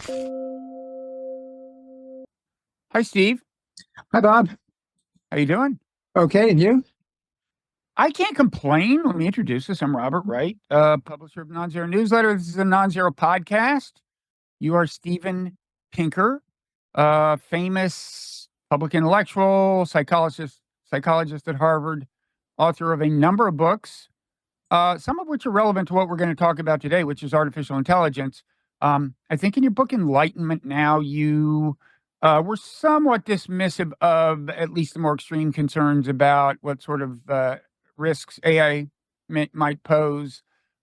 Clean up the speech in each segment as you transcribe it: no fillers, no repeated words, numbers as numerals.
Hi, Steve. Hi, Bob. How you doing? Okay, and you? I can't complain. Let me introduce us. I'm Robert Wright, publisher of Nonzero newsletter. This is a Nonzero podcast. You are Steven Pinker, famous public intellectual, psychologist at Harvard, author of a number of books, some of which are relevant to what we're going to talk about today, which is artificial intelligence. I think in your book Enlightenment now, you were somewhat dismissive of at least the more extreme concerns about what sort of risks AI might pose.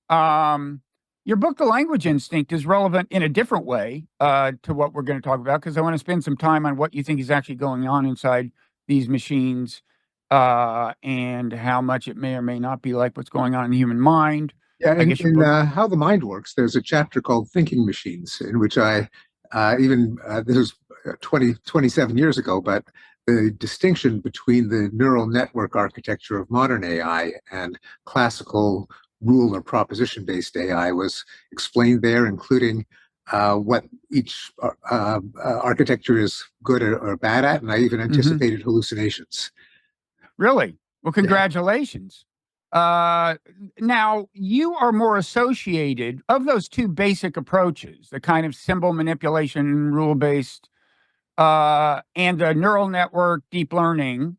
Um, your book, The Language Instinct, is relevant in a different way to what we're going to talk about, because I want to spend some time on what you think is actually going on inside these machines, and how much it may or may not be like what's going on in the human mind. Yeah, I in, guess your in book. How the Mind Works, there's a chapter called Thinking Machines, in which this was 27 years ago, but the distinction between the neural network architecture of modern AI and classical rule or proposition-based AI was explained there, including what each architecture is good or bad at, and I even Mhm. anticipated hallucinations. Really? Well, Yeah. congratulations. Uh, Now, you are more associated of those two basic approaches, the kind of symbol manipulation, rule based, and the neural network deep learning.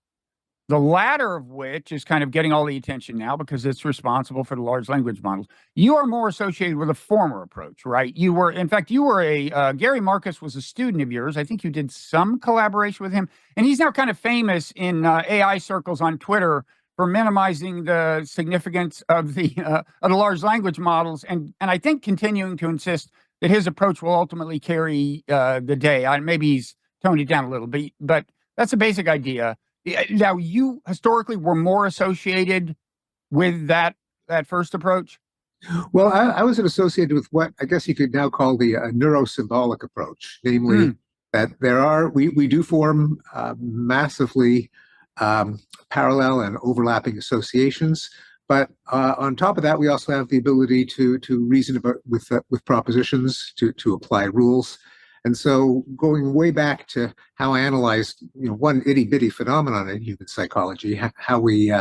The latter of which is kind of getting all the attention now because it's responsible for the large language models. You are more associated with a former approach, right? You were, in fact, Gary Marcus was a student of yours. I think you did some collaboration with him, and he's now kind of famous in AI circles on Twitter for minimizing the significance of the large language models, and I think continuing to insist that his approach will ultimately carry the day. Maybe he's toned it down a little bit, but that's a basic idea. Yeah. Now, you historically were more associated with that first approach. Well, I was associated with what I guess you could now call the neurosymbolic approach, namely Mm, that we do form massively parallel and overlapping associations, but on top of that, we also have the ability to reason about with propositions, to apply rules. And so, going way back to how I analyzed, one itty bitty phenomenon in human psychology, how we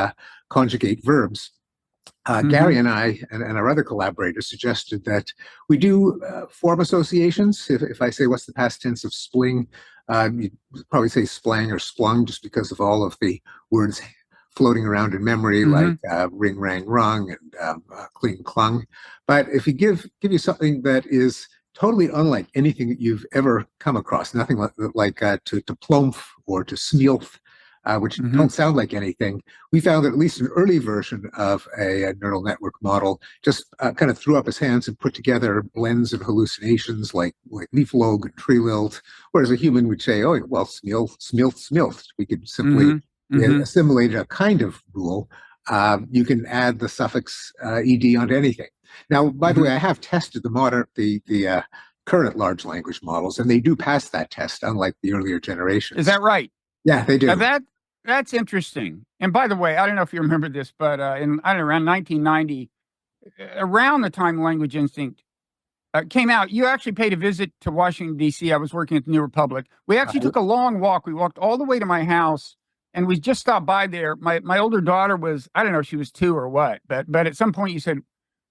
conjugate verbs. Gary hmm and I and our other collaborators suggested that we do form associations. If I say, what's the past tense of spling, you'd probably say splang or splung, just because of all of the words floating around in memory, like hmm ring, rang, rung, and cling, clung. But if you give you something that is totally unlike anything that you've ever come across, nothing like to plomph or to smeelf, which hmm don't sound like anything, we found that at least an early version of a neural network model just kind of threw up his hands and put together blends of hallucinations like leaf log and tree lilt, whereas a human would say, oh, well, smilth. We could simply hmm hmm assimilate a kind of rule. You can add the suffix ed onto anything. Now, by the way, hmm I have tested the current large language models, and they do pass that test, unlike the earlier Is generations. that right? Yeah, they Now do. that's interesting. And by the way, I don't know if you remember this, but in I don't know, around 1990, around the time Language Instinct came out, you actually paid a visit to Washington, D.C. I was working at the New Republic. We actually Uh, took a long walk. We walked all the way to my house, and we just stopped by there. My older daughter was, I don't know if she was two or what, but at some point you said,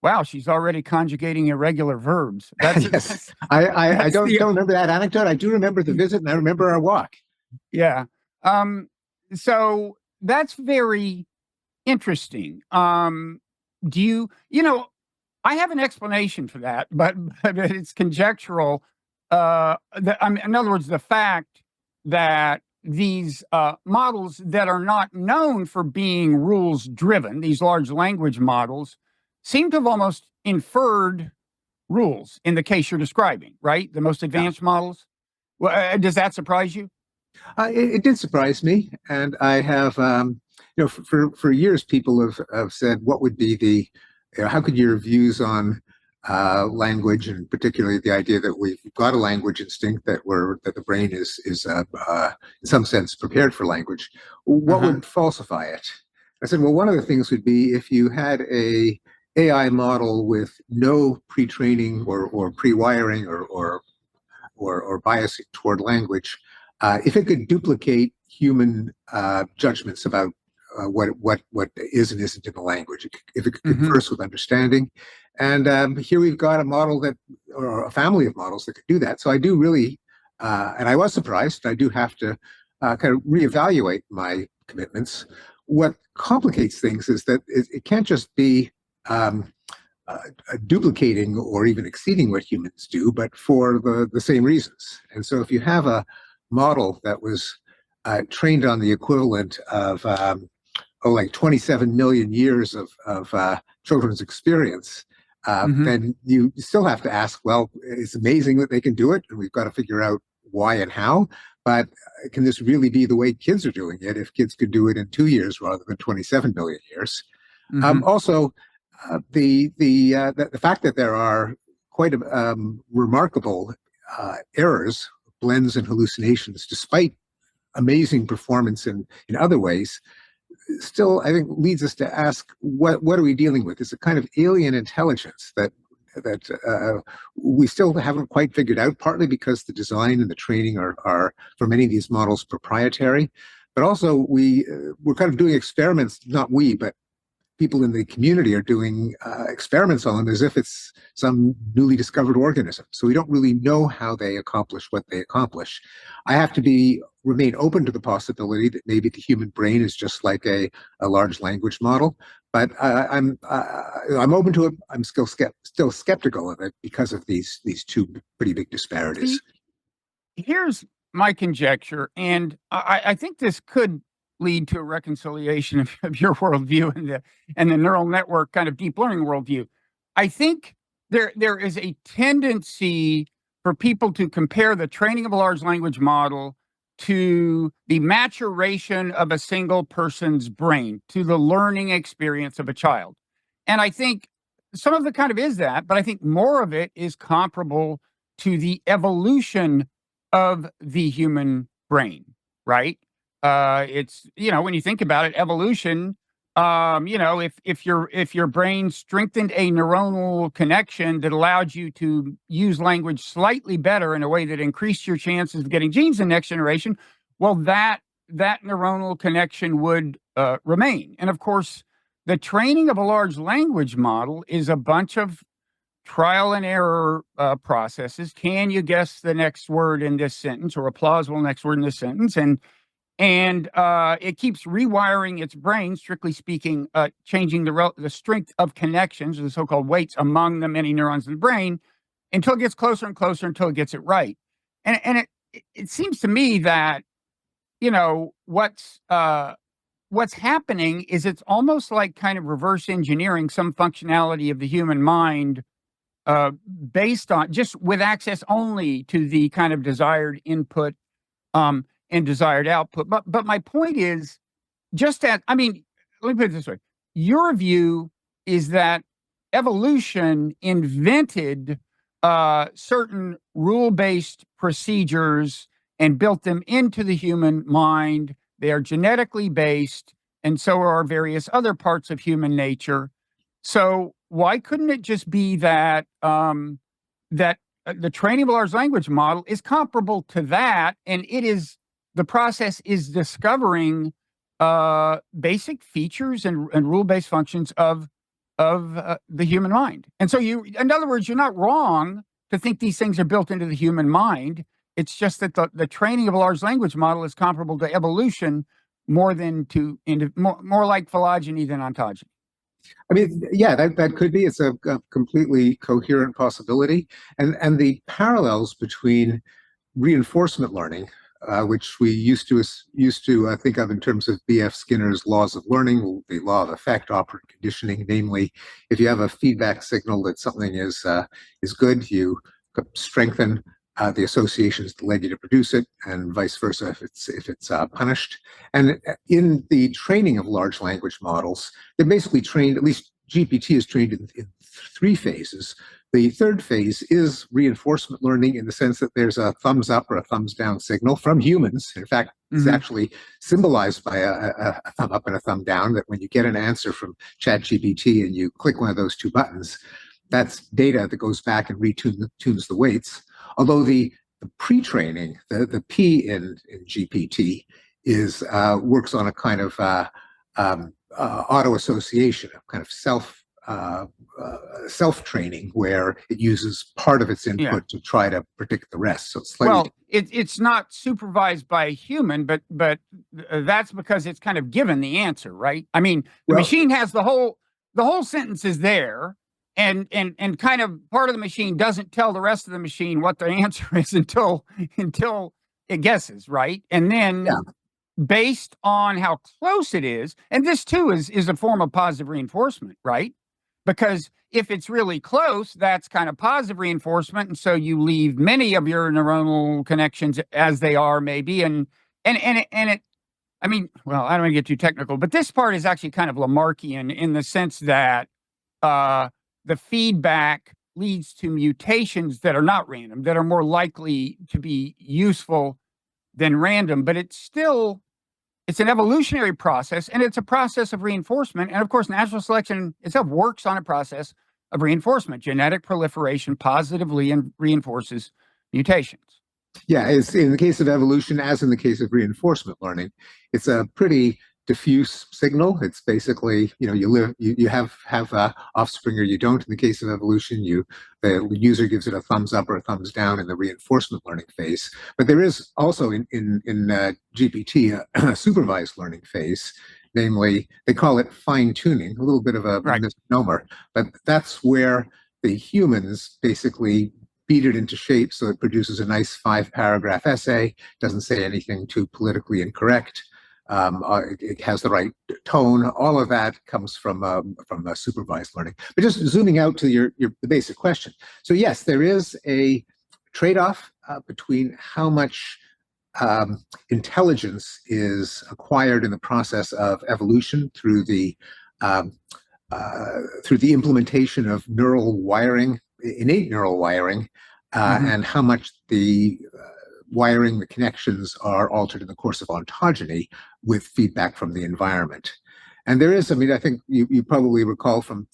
wow, she's already conjugating irregular verbs. That's yes, I that's don't the remember that anecdote. I do remember the visit, and I remember our walk. yeah. Um, so that's very interesting. Do I have an explanation for that, but it's conjectural. In other words, the fact that these models that are not known for being rules driven, these large language models, seem to have almost inferred rules in the case you're describing, right? The most Yeah. advanced models. Well, does that surprise you? It did surprise me, and I have, for years, people have said, what would be how could your views on language, and particularly the idea that we've got a language instinct, that the brain is in some sense prepared for language, what Uh-huh. would falsify it? I said, well, one of the things would be if you had a AI model with no pre-training or pre-wiring or or biasing toward language, if it could duplicate human judgments about what is and isn't in the language, if it could converse with understanding. And here we've got a model that, or a family of models that could do that. So I do really, and I was surprised, I do have to kind of reevaluate my commitments. What complicates things is that it can't just be duplicating or even exceeding what humans do, but for the same reasons. And so if you have a model that was trained on the equivalent of like 27 million years of children's experience, then you still have to ask, well, it's amazing that they can do it, and we've got to figure out why and how, but can this really be the way kids are doing it if kids could do it in 2 years rather than 27 million years? Also, the fact that there are quite remarkable errors, blends, and hallucinations, despite amazing performance in other ways, still, I think, leads us to ask, what are we dealing with? It's a kind of alien intelligence that we still haven't quite figured out, partly because the design and the training are for many of these models proprietary, but also we're kind of doing experiments, not we, but people in the community are doing experiments on them as if it's some newly discovered organism. So we don't really know how they accomplish what they accomplish. I have to remain open to the possibility that maybe the human brain is just like a large language model, but I'm open to it. I'm still skeptical of it because of these two pretty big disparities. Here's my conjecture, and I think this could lead to a reconciliation of your worldview and the neural network kind of deep learning worldview. I think there is a tendency for people to compare the training of a large language model to the maturation of a single person's brain, to the learning experience of a child. And I think some of it kind of is that, but I think more of it is comparable to the evolution of the human brain, right? It's, when you think about it, evolution, if your brain strengthened a neuronal connection that allowed you to use language slightly better in a way that increased your chances of getting genes in the next generation, well, that neuronal connection would remain. And of course, the training of a large language model is a bunch of trial and error processes. Can you guess the next word in this sentence, or a plausible next word in this sentence? And it keeps rewiring its brain, strictly speaking, changing the strength of connections, or the so-called weights among the many neurons in the brain, until it gets closer and closer until it gets it right. And it seems to me that, what's happening is it's almost like kind of reverse engineering some functionality of the human mind, based on just with access only to the kind of desired input and desired output. But my point is, let me put it this way. Your view is that evolution invented certain rule-based procedures and built them into the human mind. They are genetically based, and so are various other parts of human nature. So why couldn't it just be that the training of a large language model is comparable to that, and the process is discovering basic features and rule-based functions of the human mind? And so in other words, you're not wrong to think these things are built into the human mind. It's just that the training of a large language model is comparable to evolution more like phylogeny than ontogeny. I mean, yeah, that could be. It's a completely coherent possibility, and the parallels between reinforcement learning, which we used to think of in terms of B.F. Skinner's laws of learning, the law of effect, operant conditioning. Namely, if you have a feedback signal that something is good, you strengthen the associations that led you to produce it, and vice versa if it's punished. And in the training of large language models, they're basically trained, at least GPT is trained in 3 phases. The third phase is reinforcement learning, in the sense that there's a thumbs up or a thumbs down signal from humans. In fact, it's actually symbolized by a thumb up and a thumb down, that when you get an answer from ChatGPT and you click one of those 2 buttons, that's data that goes back and retunes the weights. Although the the pre-training, the P in GPT is works on a kind of auto association, a kind of self-training where it uses part of its Yeah. input to try to predict the rest. So it's slightly Well, it's not supervised by a human, but that's because it's kind of given the answer, right? I mean, the well, machine has the whole sentence is there, and kind of part of the machine doesn't tell the rest of the machine what the answer is until it guesses, right? And then yeah, based on how close it is, and this too is a form of positive reinforcement, right? Because if it's really close, that's kind of positive reinforcement, and so you leave many of your neuronal connections as they are, maybe, and it. I mean, well, I don't want to get too technical, but this part is actually kind of Lamarckian in the sense that uh, the feedback leads to mutations that are not random, that are more likely to be useful than random, but it's an evolutionary process, and it's a process of reinforcement. And of course, natural selection itself works on a process of reinforcement. Genetic proliferation positively reinforces mutations. yeah. It's in the case of evolution, as in the case of reinforcement learning, it's a pretty diffuse signal. It's basically, you have offspring or you don't. In the case of evolution, the user gives it a thumbs up or a thumbs down in the reinforcement learning phase. But there is also in GPT a supervised learning phase. Namely, they call it fine tuning, a little bit of a Right. misnomer, but that's where the humans basically beat it into shape so it produces a nice 5-paragraph essay, doesn't say anything too politically incorrect. It has the right tone. All of that comes from supervised learning. But just zooming out to the basic question. So yes, there is a trade-off between how much intelligence is acquired in the process of evolution um, through the implementation of neural wiring, innate neural wiring, Mm-hmm. and how much the wiring, the connections are altered in the course of ontogeny with feedback from the environment. And there is, I mean, I think you probably recall from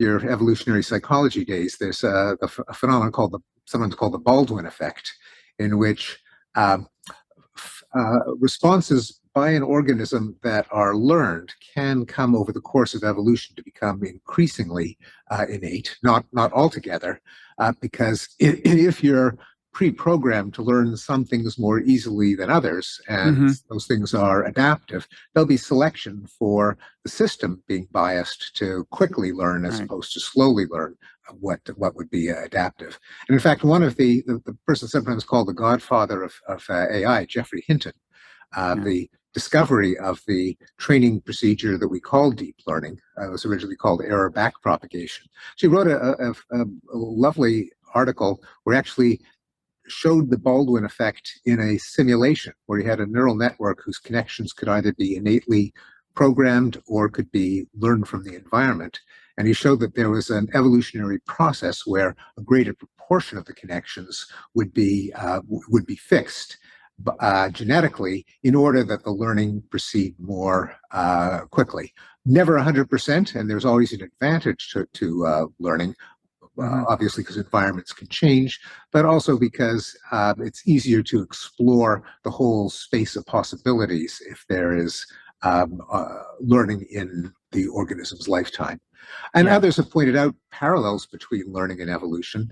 your evolutionary psychology days, there's a phenomenon sometimes called the Baldwin effect, in which responses by an organism that are learned can come over the course of evolution to become increasingly innate, not altogether, because if you're pre-programmed to learn some things more easily than others, and Mm-hmm. those things are adaptive, there'll be selection for the system being biased to quickly learn as Right. opposed to slowly learn what would be adaptive. And in fact, one of the person sometimes called the godfather of AI, Geoffrey Hinton, Yeah. the discovery of the training procedure that we call deep learning was originally called error backpropagation. She wrote a lovely article where actually showed the Baldwin effect in a simulation where he had a neural network whose connections could either be innately programmed or could be learned from the environment. And he showed that there was an evolutionary process where a greater proportion of the connections would be fixed genetically in order that the learning proceed more quickly. Never 100%, and there's always an advantage to learning, Mm-hmm. obviously because environments can change, but also because it's easier to explore the whole space of possibilities if there is learning in the organism's lifetime. And Yeah. others have pointed out parallels between learning and evolution.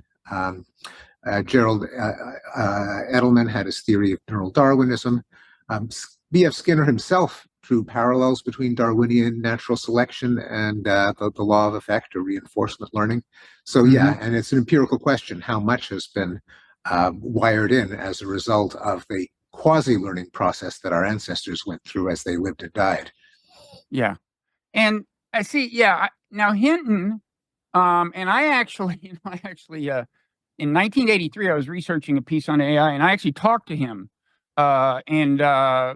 Gerald Edelman had his theory of neural Darwinism. B.F. Skinner himself drew parallels between Darwinian natural selection and the law of effect or reinforcement learning. So Mm-hmm. yeah, and it's an empirical question how much has been wired in as a result of the quasi-learning process that our ancestors went through as they lived and died. Yeah. And I see. Yeah. Now Hinton, and I actually, in 1983, I was researching a piece on AI, and I actually talked to him. And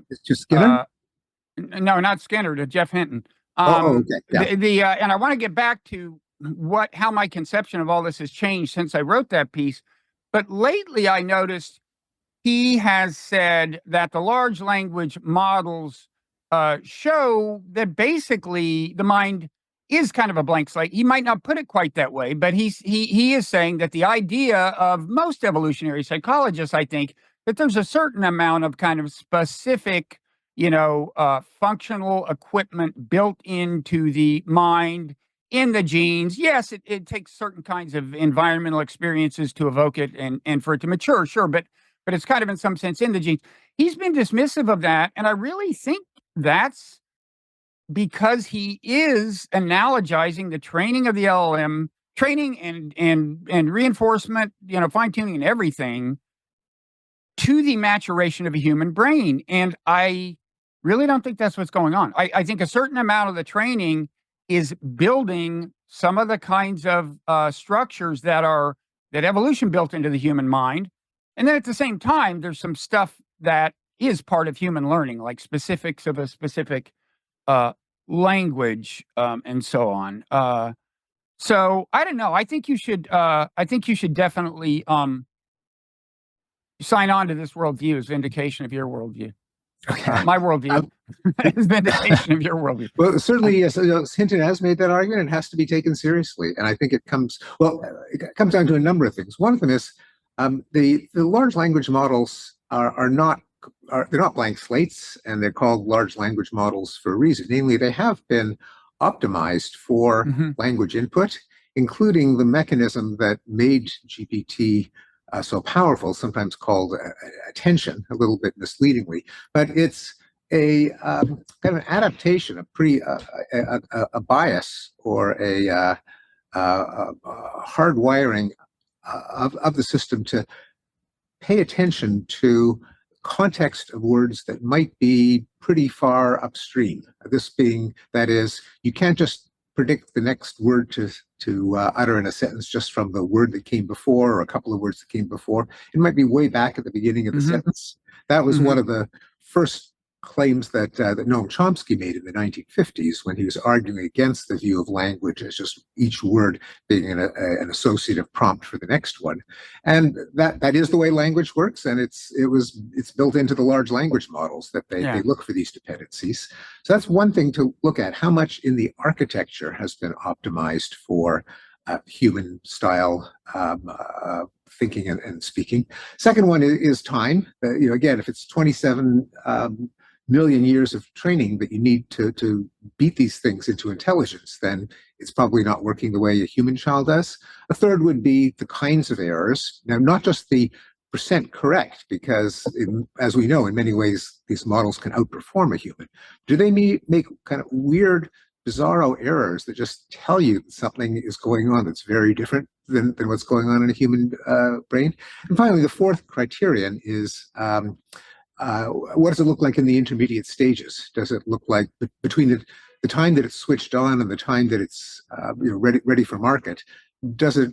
It's just Skinner? No, not Skinner, to Jeff Hinton. Okay, yeah. And I want to get back to how my conception of all this has changed since I wrote that piece. But lately, I noticed he has said that the large language models show that basically the mind is kind of a blank slate. He might not put it quite that way, but he is saying that the idea of most evolutionary psychologists, I think, that there's a certain amount of kind of specific, functional equipment built into the mind, in the genes. Yes, it takes certain kinds of environmental experiences to evoke it and for it to mature, sure, but it's kind of in some sense in the genes. He's been dismissive of that, and I really think that's because he is analogizing the training of the LLM, training and reinforcement, fine tuning and everything, to the maturation of a human brain. And I really don't think that's what's going on. I think a certain amount of the training is building some of the kinds of structures that evolution built into the human mind. And then at the same time, there's some stuff that is part of human learning, like specifics of a specific uh, language, and so on. So I don't know. I think you should. I think you should definitely sign on to this worldview as vindication of your worldview. Okay. My worldview is vindication of your worldview. Well, certainly, yes, Hinton has made that argument. It has to be taken seriously, and I think it comes down to a number of things. One of them is the large language models are not they're not blank slates, and they're called large language models for a reason. Namely, they have been optimized for language input, including the mechanism that made GPT so powerful, sometimes called attention, a little bit misleadingly, but it's a kind of an adaptation, a bias or a hardwiring of the system to pay attention to context of words that might be pretty far upstream. This being, that is, you can't just predict the next word to utter in a sentence just from the word that came before or a couple of words that came before. It might be way back at the beginning of the sentence. That was one of the first claims that Noam Chomsky made in the 1950s when he was arguing against the view of language as just each word being an associative prompt for the next one. And that is the way language works, and it's built into the large language models that they look for these dependencies. So that's one thing to look at, how much in the architecture has been optimized for human style thinking and speaking. Second one is time. Again, if it's 27 million years of training that you need to beat these things into intelligence, then it's probably not working the way a human child does. A third would be the kinds of errors. Now, not just the percent correct, because as we know, in many ways, these models can outperform a human. Do they make kind of weird, bizarro errors that just tell you that something is going on that's very different than what's going on in a human brain? And finally, the fourth criterion is what does it look like in the intermediate stages? Does it look like between the time that it's switched on and the time that it's ready for market? Does it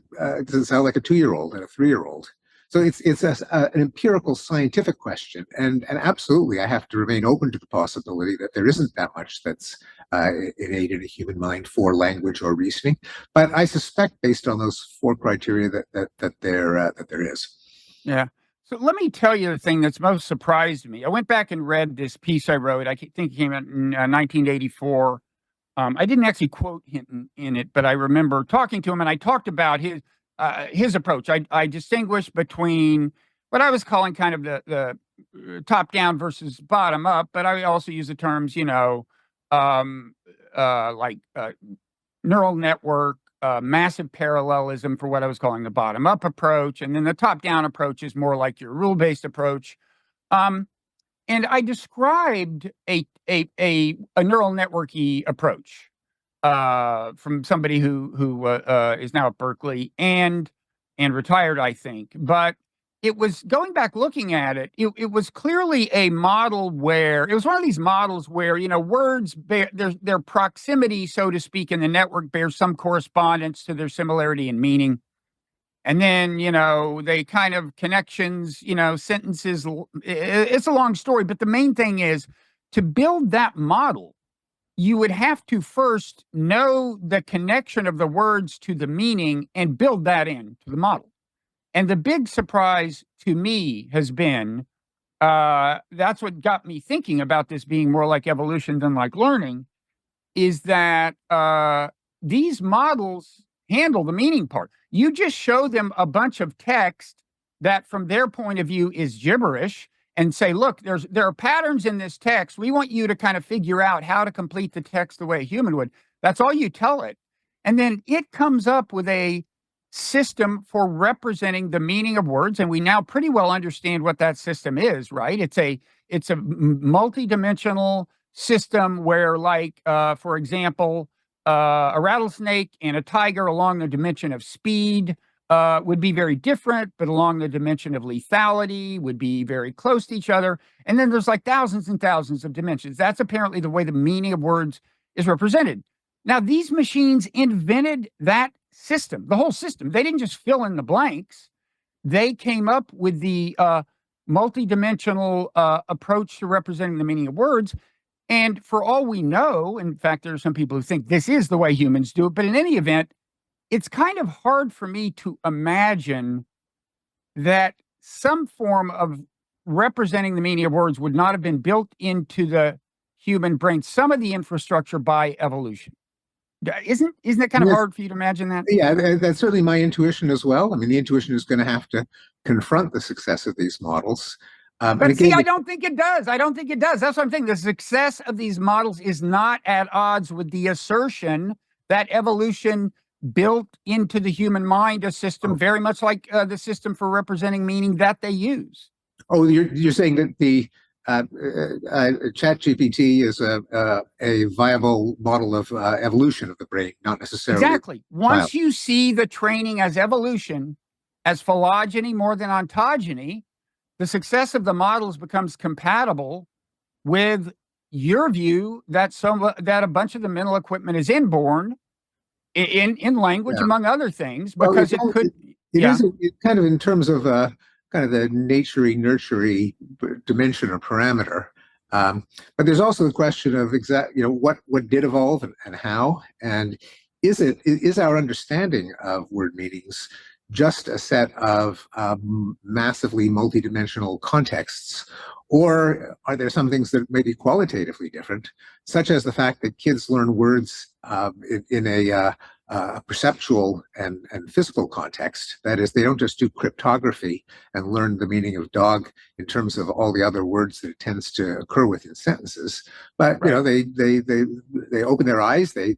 sound like a 2-year-old and a 3-year-old? So it's an empirical scientific question, and absolutely, I have to remain open to the possibility that there isn't that much that's innate in a human mind for language or reasoning. But I suspect, based on those 4 criteria, that there is. Yeah. So let me tell you the thing that's most surprised me. I went back and read this piece I wrote. I think it came out in 1984. I didn't actually quote Hinton in it, but I remember talking to him, and I talked about his approach. I distinguished between what I was calling kind of the top down versus bottom up, but I also use the terms, like neural network, massive parallelism for what I was calling the bottom up approach. And then the top down approach is more like your rule based approach. And I described a neural networky approach from somebody who is now at Berkeley and retired, I think. But it was going back looking at it. It was clearly a model where it was one of these models where words bear their proximity, so to speak, in the network bears some correspondence to their similarity in meaning. And then, they kind of connections, sentences. It's a long story, but the main thing is to build that model, you would have to first know the connection of the words to the meaning and build that into the model. And the big surprise to me has been, that's what got me thinking about this being more like evolution than like learning, is that these models handle the meaning part. You just show them a bunch of text that from their point of view is gibberish and say, look, there are patterns in this text. We want you to kind of figure out how to complete the text the way a human would. That's all you tell it. And then it comes up with a system for representing the meaning of words. And we now pretty well understand what that system is, right? It's a multidimensional system where, like, for example, a rattlesnake and a tiger along the dimension of speed would be very different, but along the dimension of lethality would be very close to each other. And then there's like thousands and thousands of dimensions. That's apparently the way the meaning of words is represented. Now, these machines invented that system, the whole system. They didn't just fill in the blanks. They came up with the multidimensional approach to representing the meaning of words. And for all we know, in fact, there are some people who think this is the way humans do it. But in any event, it's kind of hard for me to imagine that some form of representing the meaning of words would not have been built into the human brain, some of the infrastructure by evolution. Isn't it kind of hard for you to imagine that? Yeah, that's certainly my intuition as well. I mean, the intuition is going to have to confront the success of these models. But again, I don't think it does. I don't think it does. That's what I'm thinking. The success of these models is not at odds with the assertion that evolution built into the human mind a system very much like the system for representing meaning that they use. Oh, you're saying that the ChatGPT is a viable model of evolution of the brain, not necessarily. Exactly. Once you see the training as evolution, as phylogeny more than ontogeny, the success of the models becomes compatible with your view that that a bunch of the mental equipment is inborn in language, among other things, because it is kind of in terms of kind of the naturey nurtury dimension or parameter. But there's also the question of what did evolve and how, and is our understanding of word meanings just a set of massively multidimensional contexts, or are there some things that may be qualitatively different, such as the fact that kids learn words in a perceptual and physical context? That is, they don't just do cryptography and learn the meaning of dog in terms of all the other words that it tends to occur with in sentences, but they open their eyes, they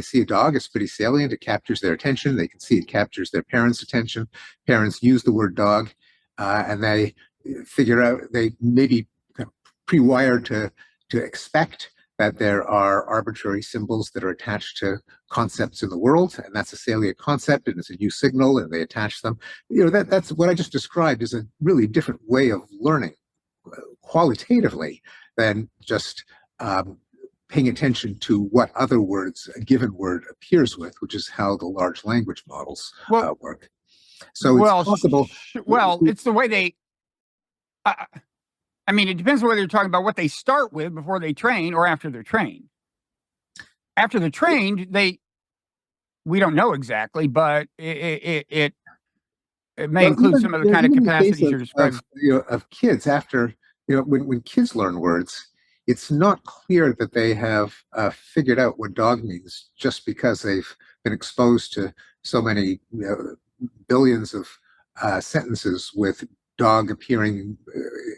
see a dog, it's pretty salient, it captures their attention, they can see it captures their parents' attention, parents use the word dog, and they figure out, they may be kind of pre-wired to expect that there are arbitrary symbols that are attached to concepts in the world, and that's a salient concept, and it's a new signal, and they attach them. That's what I just described is a really different way of learning qualitatively than just paying attention to what other words a given word appears with, which is how the large language models work. So it's possible. It's the way they. I mean, it depends on whether you're talking about what they start with before they train or after they're trained. After they're trained, we don't know exactly, but it may include some of the kind of capacities you're describing. Of kids, after when kids learn words, it's not clear that they have figured out what dog means just because they've been exposed to so many billions of sentences with dog appearing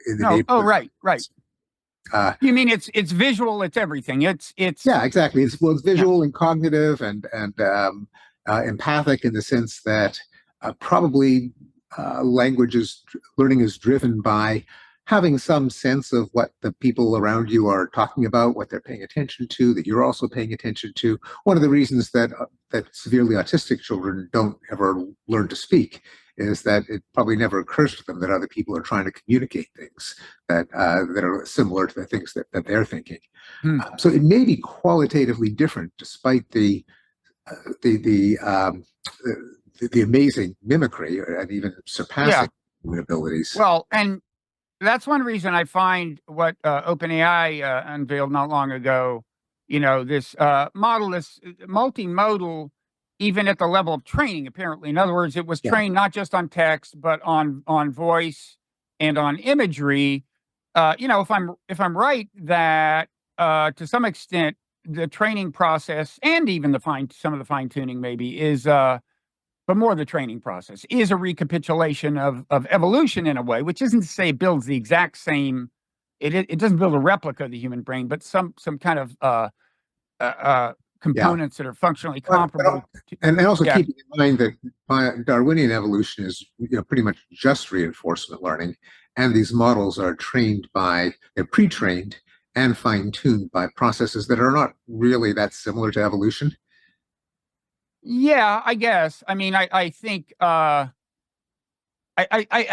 in the neighborhood. Oh, right. You mean it's visual? It's everything. It's exactly. It's visual and cognitive and empathic in the sense that probably learning is driven by having some sense of what the people around you are talking about, what they're paying attention to, that you're also paying attention to. One of the reasons that severely autistic children don't ever learn to speak is that it probably never occurs to them that other people are trying to communicate things that are similar to the things that they're thinking. So it may be qualitatively different, despite the amazing mimicry and even surpassing abilities. Well, and that's one reason I find what OpenAI unveiled not long ago. This model, this multimodal, even at the level of training, apparently. In other words, it was trained not just on text, but on voice and on imagery. If I'm right that to some extent the training process, and even some of the fine tuning maybe is, but more the training process is a recapitulation of evolution in a way, which isn't to say it builds the exact same. It doesn't build a replica of the human brain, but some kind of Yeah. components that are functionally But, comparable. and also Yeah. keeping in mind that Darwinian evolution is pretty much just reinforcement learning, and these models are they're pre-trained and fine-tuned by processes that are not really that similar to evolution. Yeah, I guess. I mean, I think I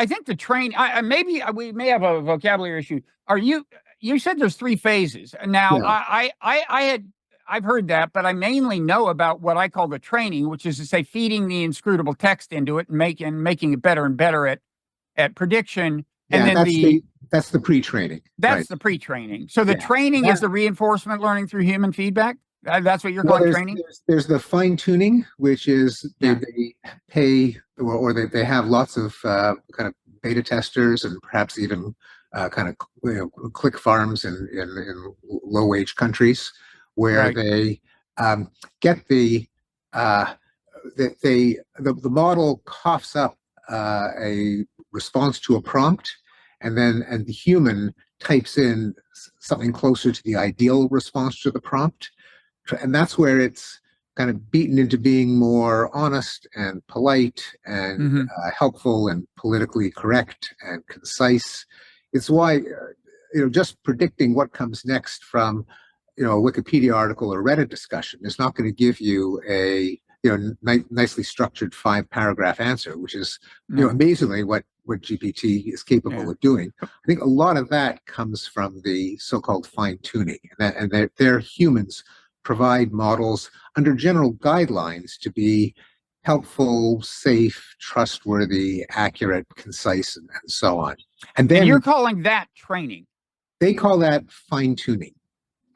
think the train. Maybe we may have a vocabulary issue. You said there's three phases. Now, Yeah, I've heard that, but I mainly know about what I call the training, which is to say feeding the inscrutable text into it and making it better and better at prediction. And yeah, then that's the pre-training, that's right? the pre-training. So the Yeah, training is that, the reinforcement learning through human feedback. That's what you're well, calling training? there's the fine-tuning, which is Yeah. they pay or they have lots of kind of beta testers and perhaps even kind of click farms in low-wage countries where Right. they get uh, the model coughs up a response to a prompt, and the human types in something closer to the ideal response to the prompt, and that's where it's kind of beaten into being more honest and polite and Hmm. helpful and politically correct and concise. It's why just predicting what comes next from a Wikipedia article or Reddit discussion is not going to give you a nicely structured 5-paragraph answer, which is No. amazingly what GPT is capable Yeah. of doing. I think a lot of that comes from the so-called fine tuning, and they're humans provide models under general guidelines to be helpful, safe, trustworthy, accurate, concise, and so on. And And you're then calling that training. they call that fine tuning.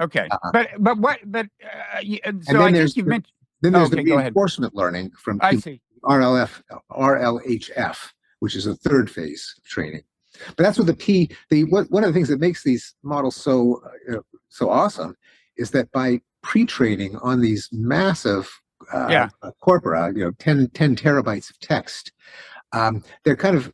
Okay. Uh, But what, but, and so I think you've mentioned, there's the okay, go ahead. reinforcement learning from I see. RLHF, which is a third phase of training. But that's what one of the things that makes these models so awesome is that by pre-training on these massive Yeah. corpora, 10 terabytes of text, they're kind of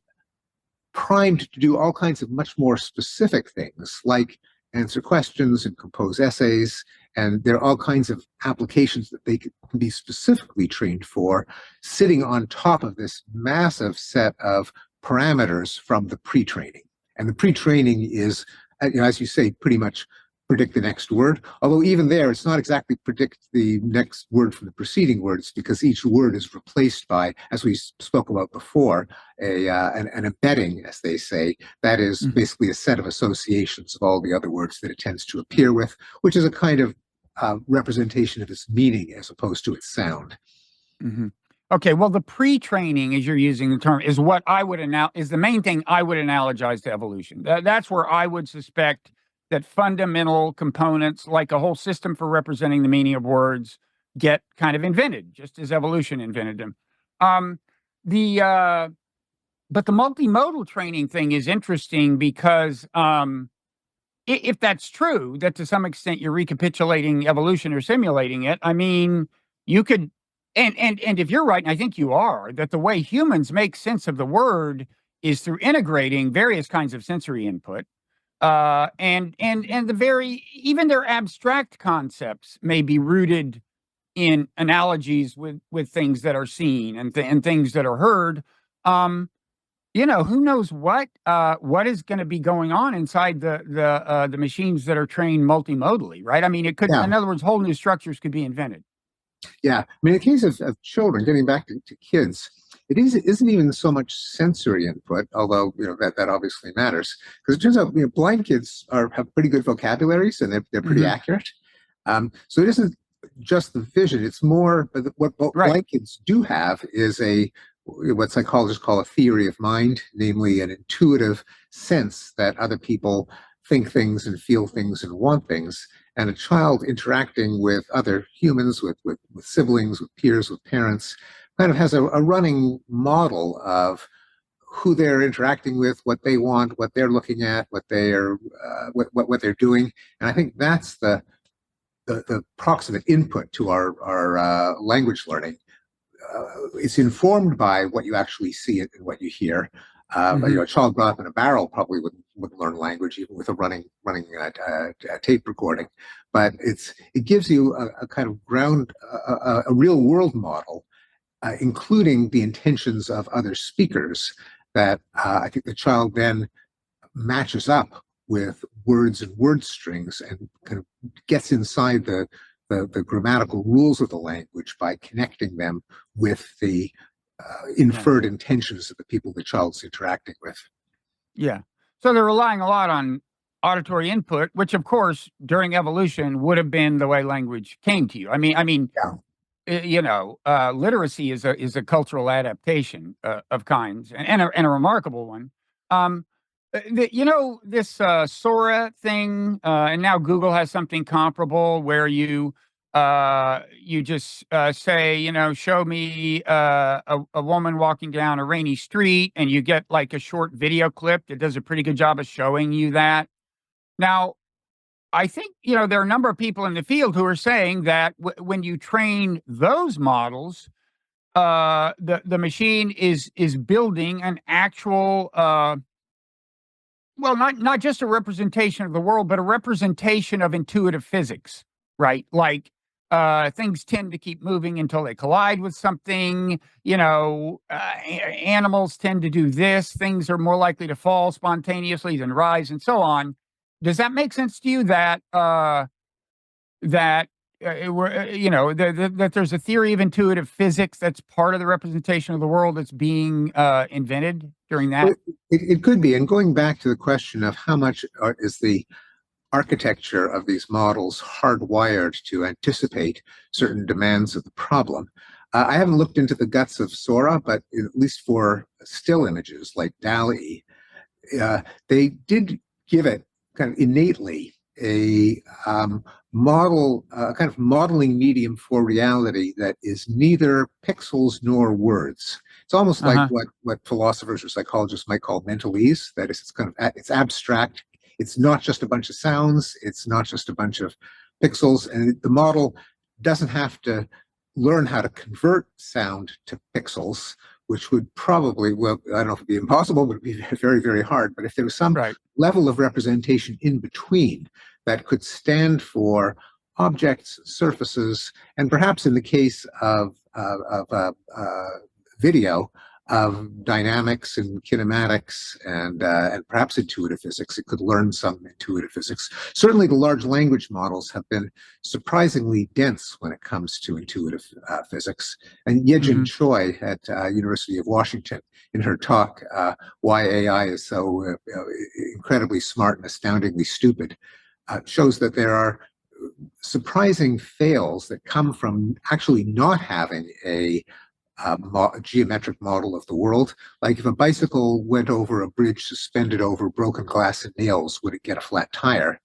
primed to do all kinds of much more specific things like answer questions and compose essays. And there are all kinds of applications that they can be specifically trained for, sitting on top of this massive set of parameters from the pre-training. And the pre-training is, as you say, pretty much predict the next word. Although even there, it's not exactly predict the next word from the preceding words, because each word is replaced by, as we spoke about before, an embedding, as they say. That is Mhm. basically a set of associations of all the other words that it tends to appear with, which is a kind of representation of its meaning as opposed to its sound. Hmm. Okay. Well, the pre-training, as you're using the term, is what I would is the main thing I would analogize to evolution. That's where I would suspect that fundamental components, like a whole system for representing the meaning of words, get kind of invented, just as evolution invented them. Um, the But the multimodal training thing is interesting because if that's true, that to some extent you're recapitulating evolution or simulating it, I mean, you could, and if you're right, and I think you are, that the way humans make sense of the word is through integrating various kinds of sensory input, and the very even their abstract concepts may be rooted in analogies with things that are seen and things that are heard. Um, who knows what is going to be going on inside the machines that are trained multimodally, right? I mean, it could, Yeah, in other words, whole new structures could be invented. yeah. I mean, in the case of children, getting back to kids, isn't even so much sensory input, although that obviously matters, because it turns out blind kids have pretty good vocabularies and they're pretty Hmm. accurate. So it isn't just the vision; it's more what Right. blind kids do have is what psychologists call a theory of mind, namely an intuitive sense that other people think things and feel things and want things. And a child interacting with other humans, with siblings, with peers, with parents, kind of has a running model of who they're interacting with, what they want, what they're looking at, what they're doing. And I think that's the the proximate input to our language learning. It's informed by what you actually see and what you hear. A child brought up in a barrel probably wouldn't learn language even with a running tape recording, but it gives you a kind of ground, a real world model, including the intentions of other speakers that I think the child then matches up with words and word strings and kind of gets inside the grammatical rules of the language by connecting them with the inferred intentions of the people the child's interacting with. Yeah. So they're relying a lot on auditory input, which of course during evolution would have been the way language came to you. Literacy is a cultural adaptation of kinds, and a remarkable one. This Sora thing, and now Google has something comparable where you just say, show me a woman walking down a rainy street, and you get like a short video clip that does a pretty good job of showing you that. Now, I think, there are a number of people in the field who are saying that when you train those models, the machine is building an actual, not just a representation of the world, but a representation of intuitive physics, right? Like things tend to keep moving until they collide with something. Animals tend to do this. Things are more likely to fall spontaneously than rise, and so on. Does that make sense to you that that there's a theory of intuitive physics that's part of the representation of the world that's being invented during that? Well, it could be. And going back to the question of how much is the architecture of these models hardwired to anticipate certain demands of the problem. I haven't looked into the guts of Sora, but at least for still images like DALL-E, they did give it kind of innately a model, kind of modeling medium for reality that is neither pixels nor words. It's almost like what philosophers or psychologists might call mentalese. That is, it's abstract. It's not just a bunch of sounds. It's not just a bunch of pixels. And the model doesn't have to learn how to convert sound to pixels, which would probably, well, I don't know if it'd be impossible, but it'd be very, very hard. But if there was some level of representation in between that could stand for objects, surfaces, and perhaps in the case of video, of dynamics and kinematics and perhaps intuitive physics. It could learn some intuitive physics. Certainly the large language models have been surprisingly dense when it comes to intuitive physics. And Yejin Choi at University of Washington, in her talk, Why AI is So Incredibly Smart and Astoundingly Stupid, shows that there are surprising fails that come from actually not having a geometric model of the world. Like if a bicycle went over a bridge suspended over broken glass and nails, would it get a flat tire?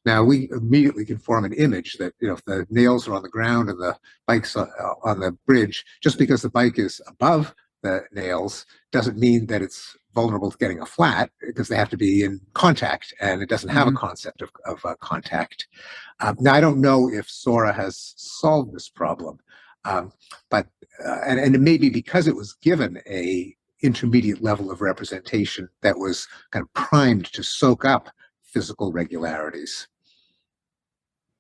Now we immediately can form an image that, if the nails are on the ground and the bike's on the bridge, just because the bike is above the nails doesn't mean that it's vulnerable to getting a flat, because they have to be in contact, and it doesn't have a concept of contact. Now I don't know if Sora has solved this problem. But it may be because it was given a intermediate level of representation that was kind of primed to soak up physical regularities.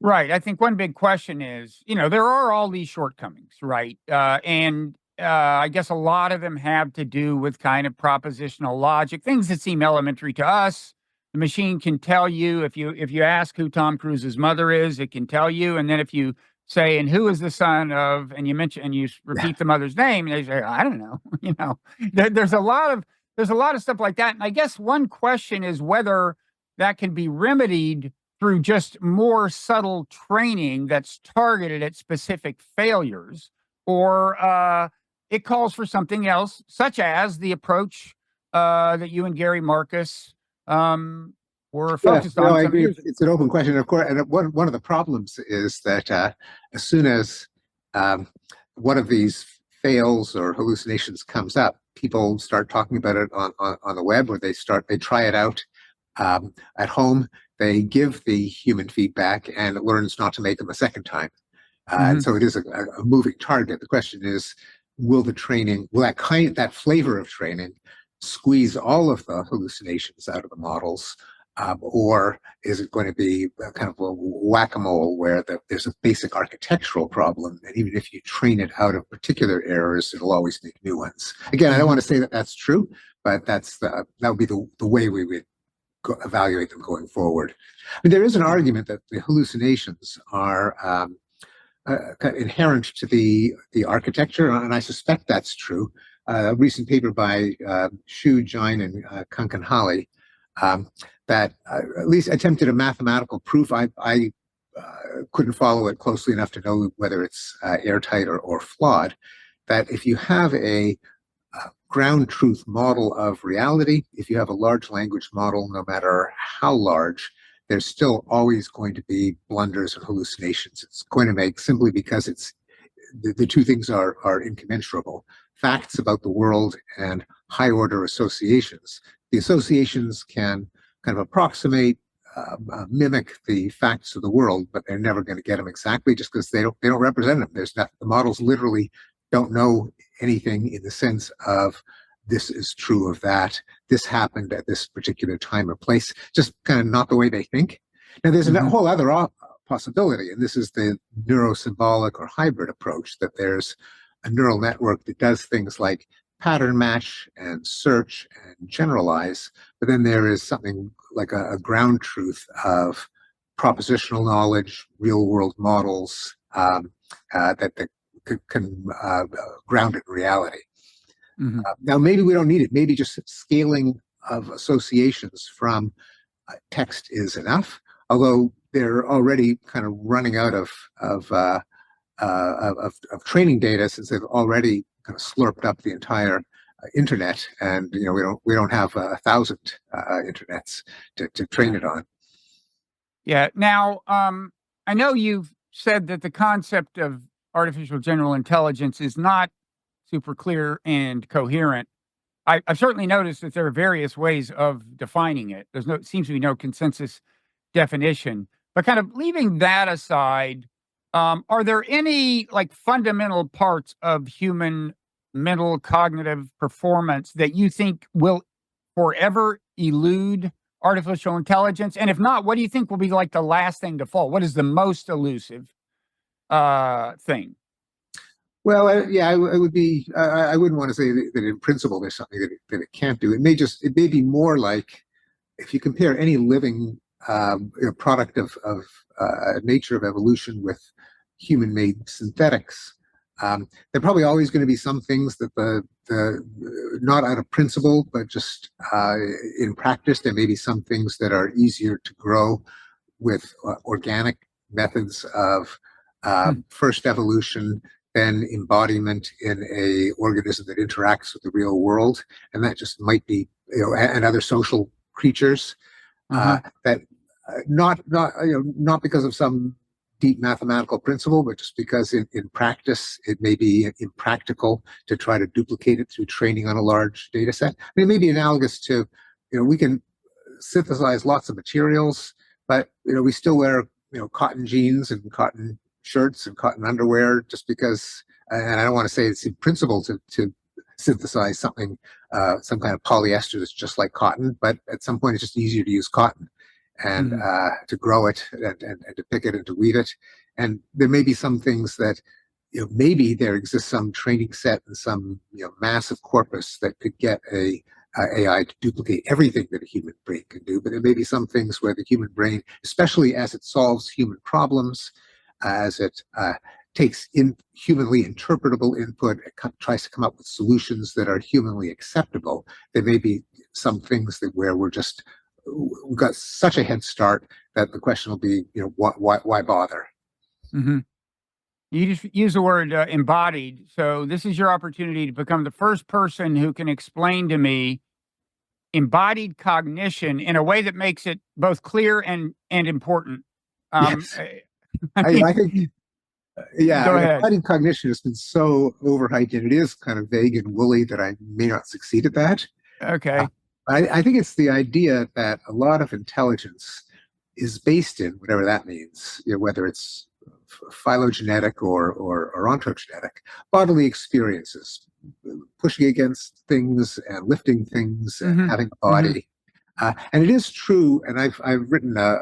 Right. I think one big question is, there are all these shortcomings, right? And I guess a lot of them have to do with kind of propositional logic, things that seem elementary to us. The machine can tell you if you ask who Tom Cruise's mother is, it can tell you, and then if you say, and who is the son of, and you repeat the mother's name, and they say, I don't know. There's a lot of stuff like that. And I guess one question is whether that can be remedied through just more subtle training that's targeted at specific failures, or it calls for something else, such as the approach that you and Gary Marcus were focused on. I agree. It's an open question, of course. And one of the problems is that as soon as one of these fails or hallucinations comes up, people start talking about it on the web, or they try it out At home, they give the human feedback and it learns not to make them a second time. And so it is a moving target. The question is, will that flavor of training squeeze all of the hallucinations out of the models? Or is it going to be kind of a whack-a-mole where there's a basic architectural problem, and even if you train it out of particular errors, it'll always make new ones? Again, I don't want to say that that's true, but that would be the way we would evaluate them going forward. I mean, there is an argument that the hallucinations are kind of inherent to the architecture, and I suspect that's true. A recent paper by Xu, Jine, and Kankanhali that at least attempted a mathematical proof. I couldn't follow it closely enough to know whether it's airtight or flawed. That if you have a ground truth model of reality, if you have a large language model, no matter how large, there's still always going to be blunders and hallucinations. It's going to make, simply because the two things are incommensurable. Facts about the world and high order associations. The associations can kind of approximate, mimic the facts of the world, but they're never going to get them exactly, just because they don't represent them. The models literally don't know anything in the sense of this is true of that, this happened at this particular time or place, just kind of not the way they think. Now there's a whole other possibility, and this is the neurosymbolic or hybrid approach, that there's a neural network that does things like pattern match and search and generalize, but then there is something like a ground truth of propositional knowledge, real world models that can ground it in reality. Now, maybe we don't need it. Maybe just scaling of associations from text is enough, although they're already kind of running out of training data, since they've already kind of slurped up the entire internet, and we don't have 1,000 internets to train it on. Yeah. Now, I know you've said that the concept of artificial general intelligence is not super clear and coherent. I've certainly noticed that there are various ways of defining it. Seems to be no consensus definition. But kind of leaving that aside, are there any like fundamental parts of human mental cognitive performance that you think will forever elude artificial intelligence? And if not, what do you think will be like the last thing to fall? What is the most elusive thing? Well, I would be. I wouldn't want to say that in principle there's something that it can't do. It may be more like, if you compare any living product of nature of evolution with human-made synthetics, there are probably always going to be some things that the not out of principle, but just in practice, there may be some things that are easier to grow with organic methods of first evolution, then embodiment in a organism that interacts with the real world, and that just might be, and other social creatures that not because of some deep mathematical principle, but just because in practice it may be impractical to try to duplicate it through training on a large data set. I mean, it may be analogous to, we can synthesize lots of materials, but we still wear cotton jeans and cotton shirts and cotton underwear, just because, and I don't want to say it's in principle to synthesize something, some kind of polyester that's just like cotton, but at some point it's just easier to use cotton and to grow it and to pick it and to weave it. And there may be some things that, maybe there exists some training set and some massive corpus that could get a AI to duplicate everything that a human brain can do, but there may be some things where the human brain, especially as it solves human problems, as it takes in humanly interpretable input, it tries to come up with solutions that are humanly acceptable. There may be some things where we've got such a head start that the question will be, why bother? You just use the word embodied. So this is your opportunity to become the first person who can explain to me embodied cognition in a way that makes it both clear and important. Yes. I think, Go ahead. embodied cognition has been so overhyped, and it is kind of vague and woolly that I may not succeed at that. Okay. I think it's the idea that a lot of intelligence is based in whatever that means, whether it's phylogenetic or ontogenetic, bodily experiences, pushing against things and lifting things and Hmm. having a Hmm. body. And it is true, and I've written a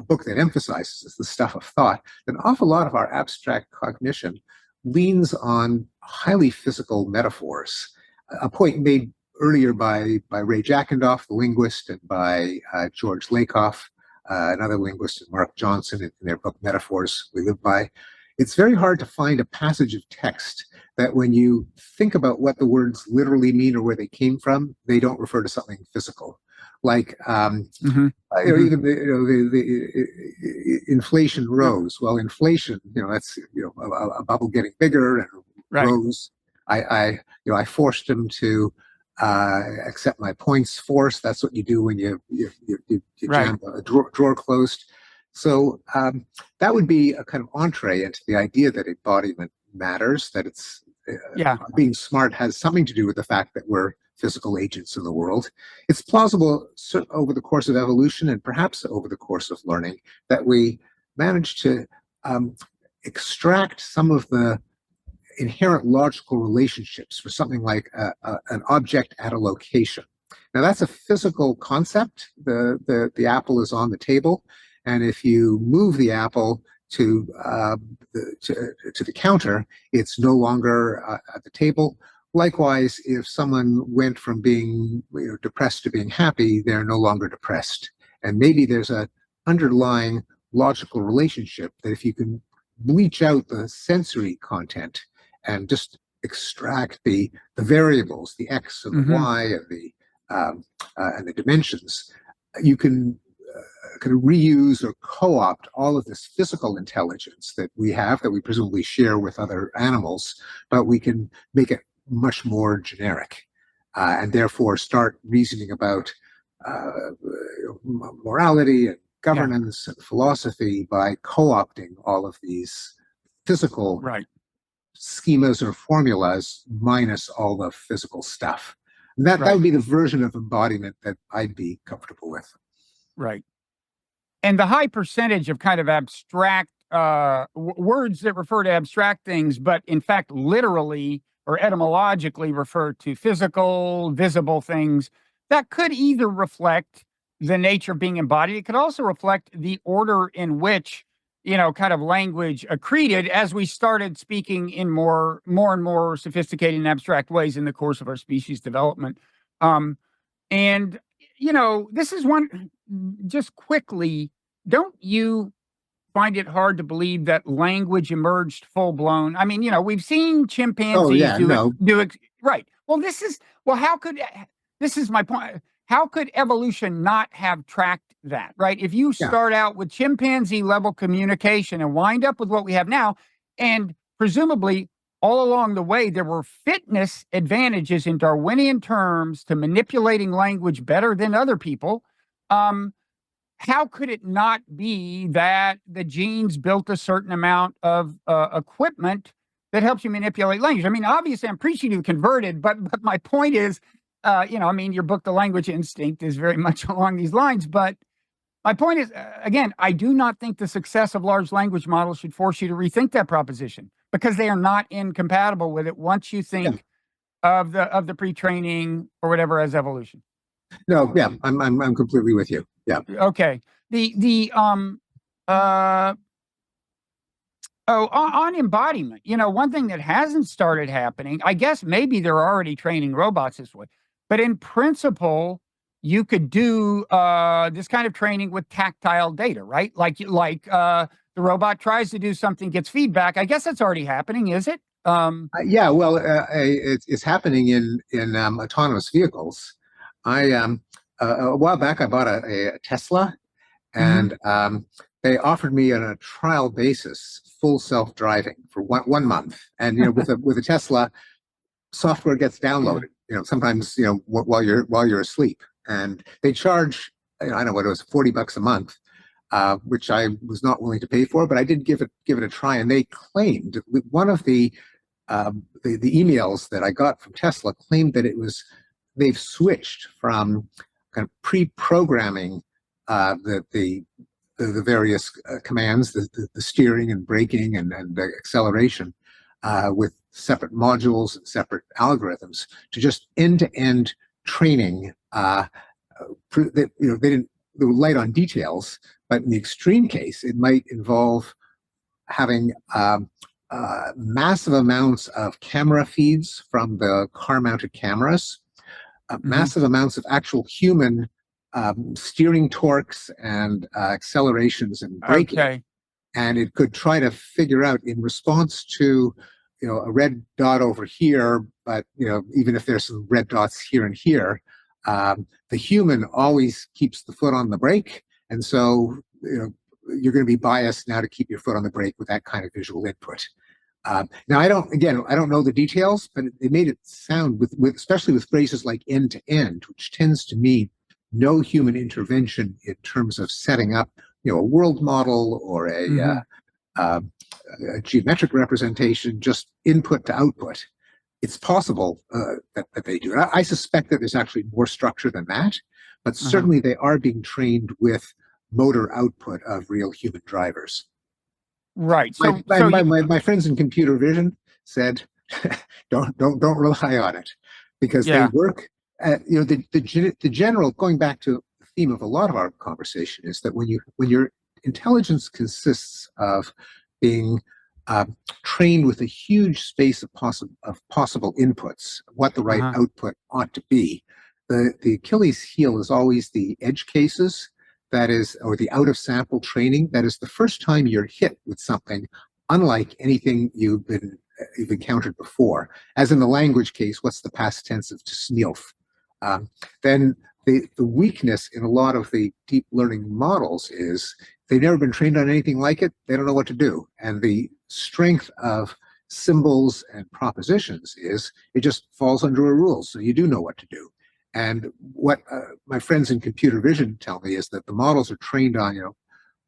book that emphasizes the stuff of thought, that an awful lot of our abstract cognition leans on highly physical metaphors. A point made earlier by Ray Jackendoff, the linguist, and by George Lakoff, another linguist, and Mark Johnson, in their book Metaphors We Live By. It's very hard to find a passage of text that when you think about what the words literally mean or where they came from, they don't refer to something physical. Like Hmm. Hmm. even the inflation rose. Well, inflation, that's a bubble getting bigger and Right. rose. I forced them to accept my points force. That's what you do when you Right. jam a drawer closed. So that would be a kind of entree into the idea that embodiment matters, that it's Yeah. being smart has something to do with the fact that we're physical agents in the world. It's plausible over the course of evolution and perhaps over the course of learning that we manage to um, extract some of the inherent logical relationships for something like an object at a location. Now that's a physical concept. The apple is on the table, and if you move the apple to the counter, it's no longer at the table. Likewise, if someone went from being depressed to being happy, they're no longer depressed. And maybe there's an underlying logical relationship that if you can bleach out the sensory content and just extract the variables, the x and the Hmm. y and the dimensions, you can kind of reuse or co-opt all of this physical intelligence that we have, that we presumably share with other animals, but we can make it much more generic, and therefore start reasoning about uh, morality and Yeah. governance and philosophy by co-opting all of these physical Right. schemas or formulas minus all the physical stuff. That Right. would be the version of embodiment that I'd be comfortable with. Right. And the high percentage of kind of abstract words that refer to abstract things, but in fact, literally or etymologically refer to physical, visible things, that could either reflect the nature of being embodied. It could also reflect the order in which, kind of language accreted as we started speaking in more and more sophisticated and abstract ways in the course of our species development. Um, and, this is one, just quickly, don't you find it hard to believe that language emerged full blown? I mean, we've seen Oh chimpanzees yeah, no, right. Well, this is my point. How could evolution not have tracked that, right? If you yeah. start out with chimpanzee level communication and wind up with what we have now, and presumably all along the way, there were fitness advantages in Darwinian terms to manipulating language better than other people. Um, how could it not be that the genes built a certain amount of equipment that helps you manipulate language? I mean, obviously, I'm preaching to the converted, but my point is, I mean, your book, The Language Instinct, is very much along these lines. But my point is, again, I do not think the success of large language models should force you to rethink that proposition because they are not incompatible with it once you Yeah. think of the pre-training or whatever as evolution. No, yeah, I'm completely with you. Yeah. Okay. The uh Oh, on embodiment, one thing that hasn't started happening, I guess maybe they're already training robots this way, but in principle, you could do this kind of training with tactile data, right? Like the robot tries to do something, gets feedback. I guess that's already happening, is it? Yeah, well, it's happening in autonomous vehicles. I A while back I bought a Tesla, Mhm. and they offered me on a trial basis full self-driving for one month. And with a Tesla, software gets Yeah. downloaded. Sometimes while you're asleep, and they charge, I don't know what it was, $40 a month, which I was not willing to pay for, but I did give it a try. And they claimed one of the emails that I got from Tesla claimed that it was they've switched from kind of pre-programming the various commands, the steering and braking and the acceleration with separate modules and separate algorithms to just end-to-end training. They didn't they were light on details, but in the extreme case, it might involve having massive amounts of camera feeds from the car-mounted cameras, massive amounts of actual human steering torques and accelerations and braking. Okay. And it could try to figure out in response to, a red dot over here, but, even if there's some red dots here and here, the human always keeps the foot on the brake. And so, you're going to be biased now to keep your foot on the brake with that kind of visual input. Now, I don't know the details, but it made it sound with especially with phrases like end to end, which tends to mean no human intervention in terms of setting up, a world model or a geometric representation, just input to output. It's possible that they do. And I suspect that there's actually more structure than that, but certainly they are being trained with motor output of real human drivers. Right. My friends in computer vision said, don't rely on it, because they work. The general, going back to the theme of a lot of our conversation, is that when your intelligence consists of being trained with a huge space of possible inputs, what the right output ought to be, the Achilles heel is always the edge cases. That is, or the out of sample training. That is the first time you're hit with something unlike anything you've encountered before. As in the language case, what's the past tense of to snielf? Then the weakness in a lot of the deep learning models is they've never been trained on anything like it. They don't know what to do. And the strength of symbols and propositions is it just falls under a rule. So you do know what to do. And what my friends in computer vision tell me is that the models are trained on,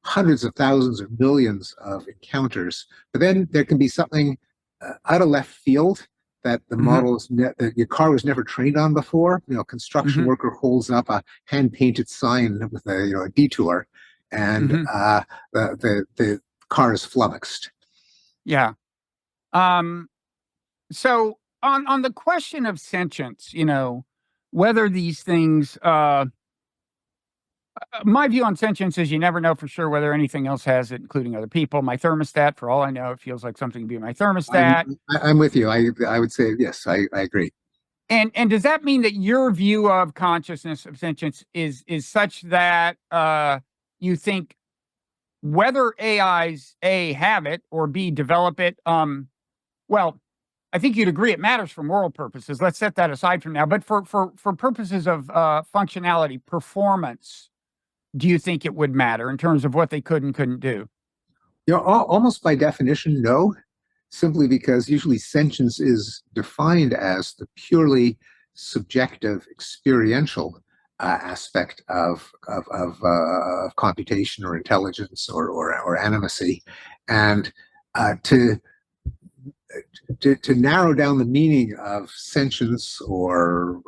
hundreds of thousands or millions of encounters, but then there can be something out of left field that the models, that your car was never trained on before. A construction worker holds up a hand-painted sign with a detour, and the car is flummoxed. Yeah. So on the question of sentience, whether these things, my view on sentience is you never know for sure whether anything else has it, including other people. My thermostat, for all I know, it feels like something to be my thermostat. I'm with you. I would say, yes, I agree. And does that mean that your view of consciousness, of sentience, is such that you think whether AIs, A, have it, or B, develop it, well, I think you'd agree it matters for moral purposes. Let's set that aside from now. But for purposes of functionality, performance, do you think it would matter in terms of what they could and couldn't do? Almost by definition, no. Simply because usually sentience is defined as the purely subjective, experiential aspect of computation or intelligence or animacy, and to narrow down the meaning of sentience or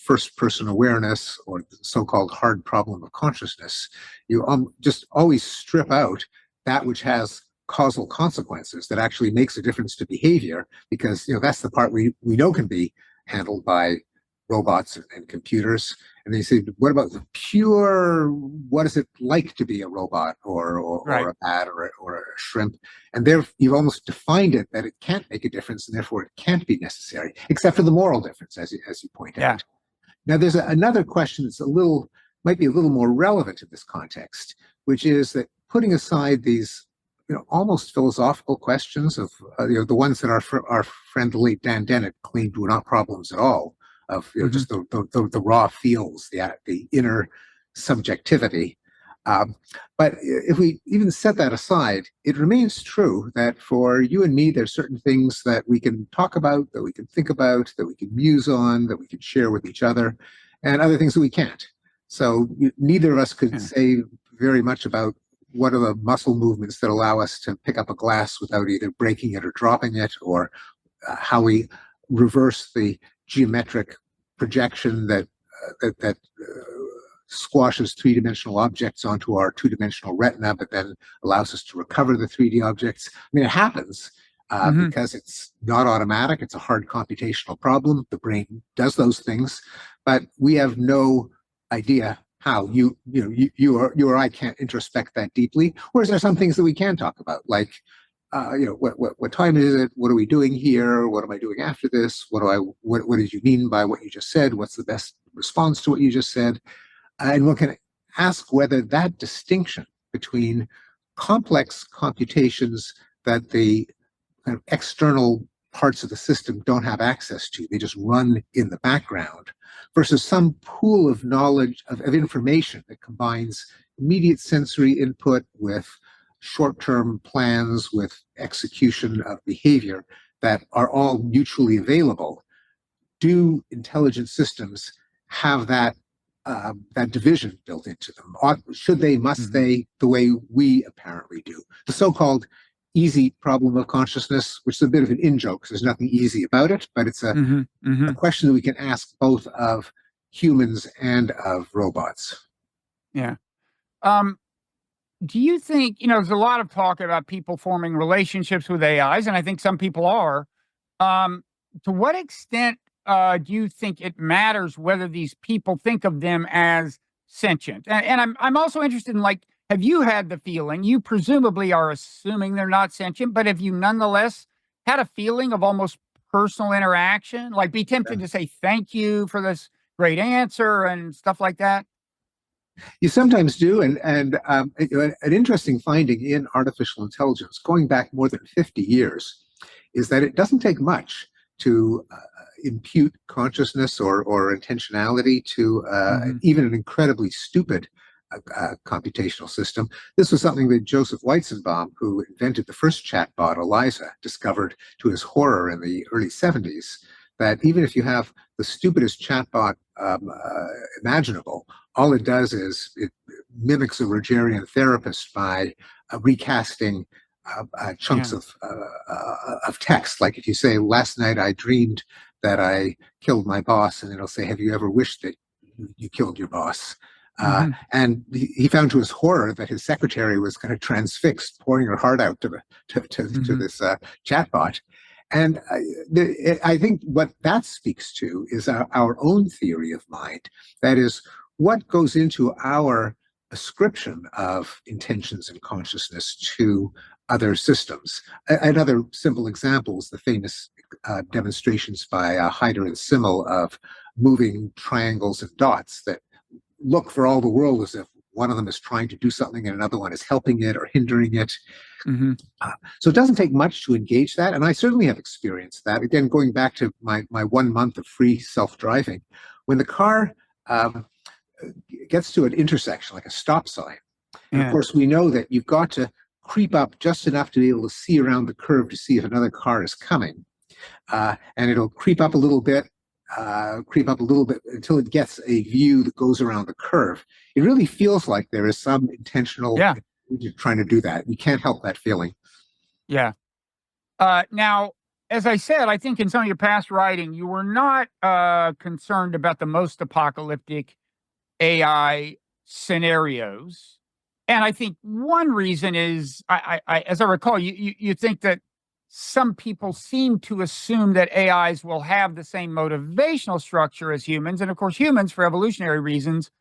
first-person awareness or the so-called hard problem of consciousness, you just always strip out that which has causal consequences, that actually makes a difference to behavior, because that's the part we know can be handled by robots and computers. And then you say, what about the pure, what is it like to be a robot or a bat or a shrimp? And there you've almost defined it that it can't make a difference, and therefore it can't be necessary, except for the moral difference, as you point out. Now there's another question that's might be a little more relevant in this context, which is that putting aside these almost philosophical questions of the ones that our friend the late Dan Dennett claimed were not problems at all, of just the raw feels, the inner subjectivity. But if we even set that aside, it remains true that for you and me, there's certain things that we can talk about, that we can think about, that we can muse on, that we can share with each other, and other things that we can't. So neither of us could say very much about what are the muscle movements that allow us to pick up a glass without either breaking it or dropping it, or how we reverse the geometric projection that squashes three-dimensional objects onto our two-dimensional retina, but then allows us to recover the 3D objects. I mean, it happens because it's not automatic. It's a hard computational problem. The brain does those things, but we have no idea how. You or I can't introspect that deeply. Whereas there are some things that we can talk about, like what time is it? What are we doing here? What am I doing after this? What did you mean by what you just said? What's the best response to what you just said? And one can ask whether that distinction between complex computations that the kind of external parts of the system don't have access to, they just run in the background, versus some pool of knowledge, of information that combines immediate sensory input with short-term plans, with execution of behavior that are all mutually available. Do intelligent systems have that division built into them? Should they, must they, the way we apparently do? The so-called easy problem of consciousness, which is a bit of an in-joke because there's nothing easy about it, but it's a question that we can ask both of humans and of robots. Yeah. Do you think, there's a lot of talk about people forming relationships with AIs, and I think some people are. To what extent do you think it matters whether these people think of them as sentient? And I'm also interested in, have you had the feeling, you presumably are assuming they're not sentient, but have you nonetheless had a feeling of almost personal interaction? Like be tempted to say thank you for this great answer and stuff like that? You sometimes do, and an interesting finding in artificial intelligence, going back more than 50 years, is that it doesn't take much to impute consciousness or intentionality to even an incredibly stupid computational system. This was something that Joseph Weizenbaum, who invented the first chatbot, Eliza, discovered to his horror in the early 70s, that even if you have the stupidest chatbot imaginable, all it does is it mimics a Rogerian therapist by recasting chunks of text. Like if you say, last night I dreamed that I killed my boss, and it'll say, have you ever wished that you killed your boss? And he found to his horror that his secretary was kind of transfixed, pouring her heart out to this chatbot. And I think what that speaks to is our own theory of mind. That is, what goes into our ascription of intentions and consciousness to other systems. Another simple example is the famous demonstrations by Hyder and Simmel of moving triangles and dots that look for all the world as if one of them is trying to do something and another one is helping it or hindering it. So it doesn't take much to engage that. And I certainly have experienced that. Again, going back to my 1 month of free self-driving, when the car gets to an intersection, like a stop sign, and of course we know that you've got to creep up just enough to be able to see around the curve to see if another car is coming. And it'll creep up a little bit until it gets a view that goes around the curve. It really feels like there is some intentional trying to do that. You can't help that feeling. Yeah. Now, as I said, I think in some of your past writing, you were not concerned about the most apocalyptic AI scenarios. And I think one reason is, I as I recall, you think that some people seem to assume that AIs will have the same motivational structure as humans. And of course, humans, for evolutionary reasons,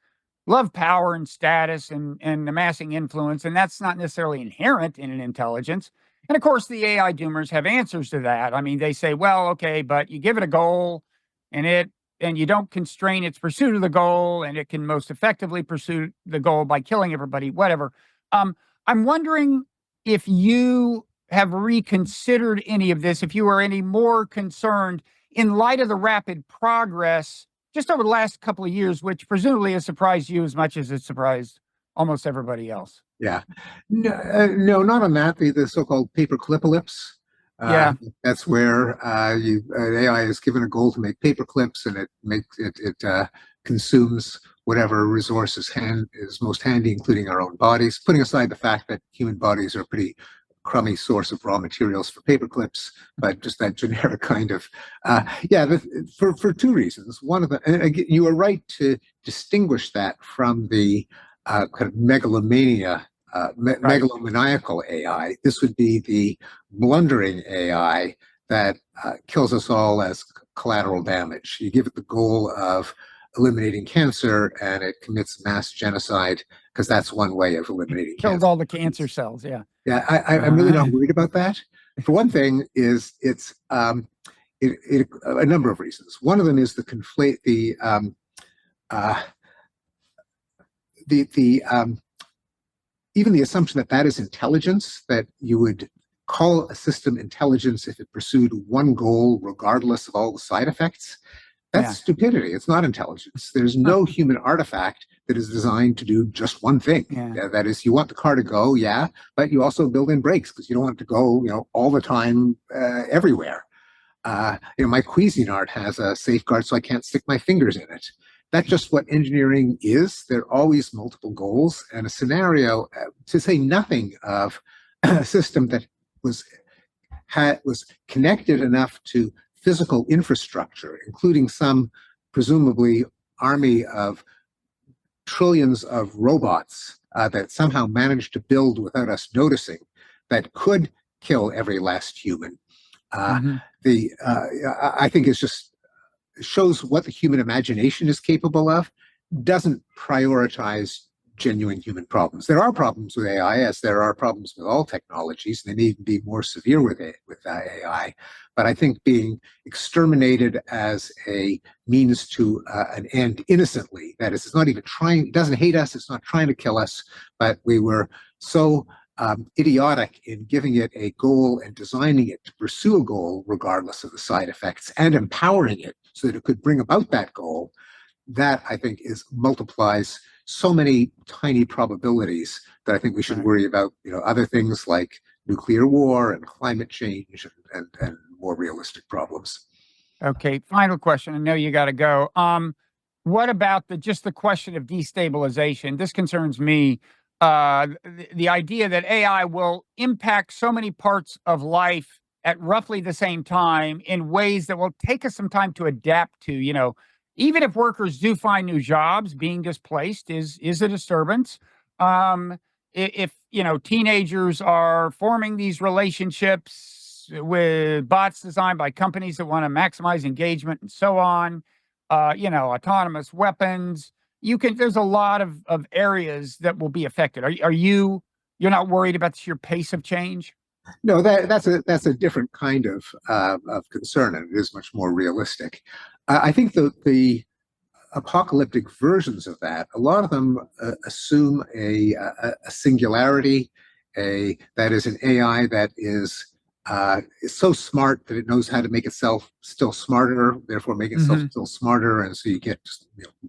love power and status and amassing influence. And that's not necessarily inherent in an intelligence. And of course, the AI doomers have answers to that. I mean, they say, well, okay, but you give it a goal and you don't constrain its pursuit of the goal, and it can most effectively pursue the goal by killing everybody, whatever. I'm wondering if you have reconsidered any of this, if you are any more concerned in light of the rapid progress just over the last couple of years, which presumably has surprised you as much as it surprised almost everybody else. Yeah. No, not on that. The so-called paperclipalypse. That's where an AI is given a goal to make paper clips, and it consumes whatever resource is most handy, including our own bodies. Putting aside the fact that human bodies are pretty crummy source of raw materials for paper clips, but just that generic kind of, for two reasons. One of them, and again, you are right to distinguish that from the kind of Right. megalomaniacal AI. This would be the blundering AI that kills us all as collateral damage. You give it the goal of eliminating cancer, and it commits mass genocide because that's one way of eliminating Kills cancer. all the cancer cells. Yeah. Yeah, I'm really not worried about that. For one thing, it's a number of reasons. One of them is even the assumption that that is intelligence, that you would call a system intelligence if it pursued one goal regardless of all the side effects. That's stupidity. It's not intelligence. There's no human artifact that is designed to do just one thing. That is, you want the car to go, but you also build in brakes because you don't want it to go, all the time, everywhere. My Cuisinart has a safeguard so I can't stick my fingers in it. That's just what engineering is. There are always multiple goals and a scenario, to say nothing of a system that was connected enough to physical infrastructure, including some presumably army of trillions of robots that somehow managed to build without us noticing, that could kill every last human. I think it's just shows what the human imagination is capable of, doesn't prioritize genuine human problems. There are problems with AI, as there are problems with all technologies. They may even be more severe with AI. But I think being exterminated as a means to an end innocently, that is, it's not even trying, it doesn't hate us, it's not trying to kill us, but we were so idiotic in giving it a goal and designing it to pursue a goal regardless of the side effects, and empowering it so that it could bring about that goal. That, I think, multiplies so many tiny probabilities that I think we should worry about, other things like nuclear war and climate change and more realistic problems. Okay, final question. I know you got to go. What about just the question of destabilization? This concerns me. The idea that AI will impact so many parts of life at roughly the same time in ways that will take us some time to adapt to. Even if workers do find new jobs, being displaced is a disturbance. If teenagers are forming these relationships with bots designed by companies that want to maximize engagement and so on, autonomous weapons, there's a lot of areas that will be affected. You're not worried about the sheer pace of change? No, that's a different kind of concern, and it is much more realistic. I think the apocalyptic versions of that, a lot of them assume a singularity, that is an AI that is so smart that it knows how to make itself still smarter, therefore make itself still smarter, and so you get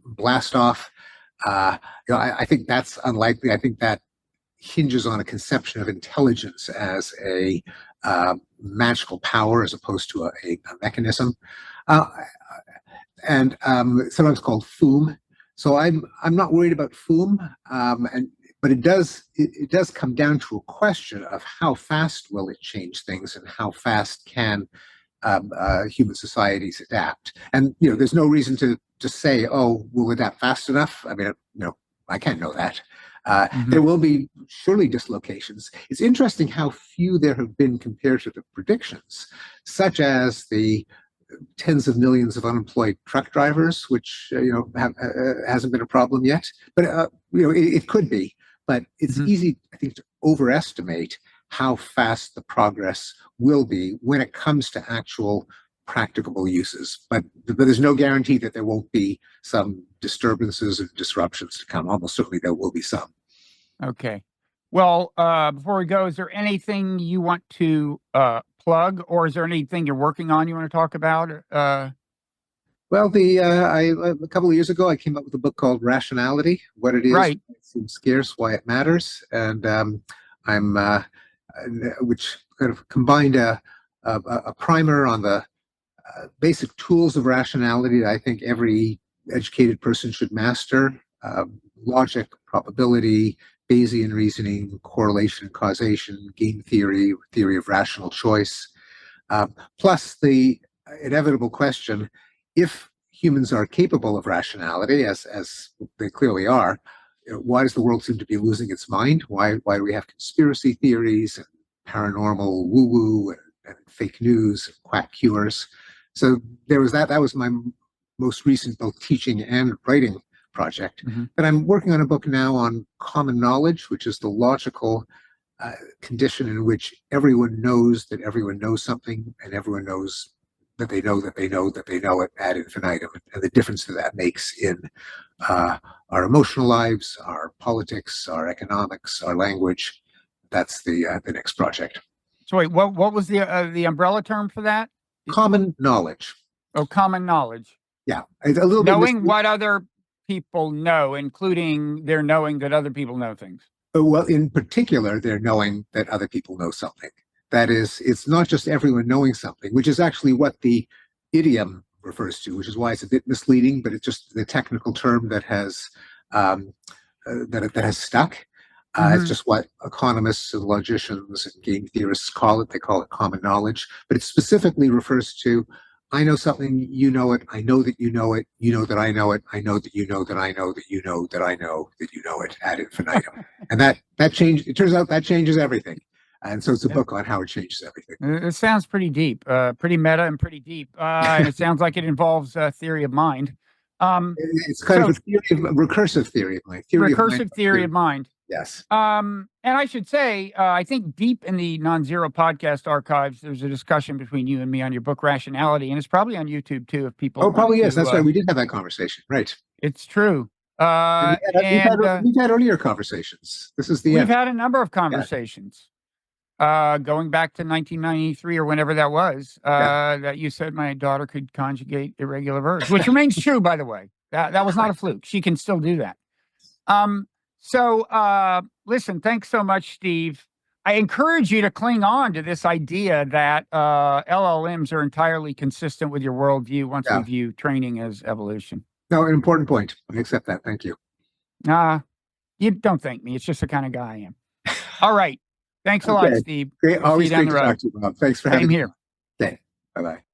blast off. I think that's unlikely. I think that hinges on a conception of intelligence as a magical power as opposed to a mechanism, and sometimes called FOOM. So I'm not worried about FOOM, but it does come down to a question of how fast will it change things and how fast can human societies adapt. And there's no reason to say, oh, we'll adapt fast enough. I mean, I can't know that. There will be surely dislocations. It's interesting how few there have been compared to the predictions, such as the tens of millions of unemployed truck drivers, which hasn't been a problem yet. But it could be. But it's easy, I think, to overestimate how fast the progress will be when it comes to actual practicable uses. But there's no guarantee that there won't be some disturbances and disruptions to come. Almost certainly there will be some. Okay. Well, before we go, is there anything you want to plug, or is there anything you're working on you want to talk about? Well, a couple of years ago, I came up with a book called Rationality: What It Is, Right. Why It Seems Scarce, Why It Matters, and which kind of combined a primer on the basic tools of rationality that I think every educated person should master: logic, probability, Bayesian reasoning, correlation and causation, game theory, theory of rational choice, plus the inevitable question, if humans are capable of rationality, as they clearly are, why does the world seem to be losing its mind? Why do we have conspiracy theories and paranormal woo-woo and fake news, and quack cures? So there was that. That was my most recent both teaching and writing project. But I'm working on a book now on common knowledge, which is the logical condition in which everyone knows that everyone knows something, and everyone knows that they know that they know that they know it ad infinitum, and the difference that that makes in our emotional lives, our politics, our economics, our language. That's the next project. So wait, what was the umbrella term for that? Common knowledge. Oh, common knowledge. Yeah, a little knowing bit what other people know, including their knowing that other people know things. Well, in particular, they're knowing that other people know something. That is, it's not just everyone knowing something, which is actually what the idiom refers to, which is why it's a bit misleading, but it's just the technical term that has that has stuck. It's just what economists and logicians and game theorists call it. They call it common knowledge, but it specifically refers to, I know something, you know it, I know that you know it, you know that I know it, I know that you know that I know that you know that I know that you know it ad infinitum. And that change, it turns out that changes everything. And so it's a book on how it changes everything. It sounds pretty deep, pretty meta and pretty deep. And it sounds like it involves theory of mind. It's kind of a recursive theory of mind. Recursive theory of mind. Yes. And I should say, I think deep in the Nonzero podcast archives, there's a discussion between you and me on your book Rationality, and it's probably on YouTube too. If people, probably yes, that's right. We did have that conversation, right? It's true. We've had earlier conversations. This is the we've had a number of conversations, going back to 1993 or whenever that was. That you said my daughter could conjugate irregular verbs, which remains true, by the way. That was not a fluke. She can still do that. So, listen, thanks so much, Steve. I encourage you to cling on to this idea that LLMs are entirely consistent with your worldview once we view training as evolution. No, an important point. I accept that. Thank you. You don't thank me. It's just the kind of guy I am. All right. Thanks a lot, Steve. Great. Always great to talk to you, Bob. Thanks for having me. Same here. Okay. Bye-bye.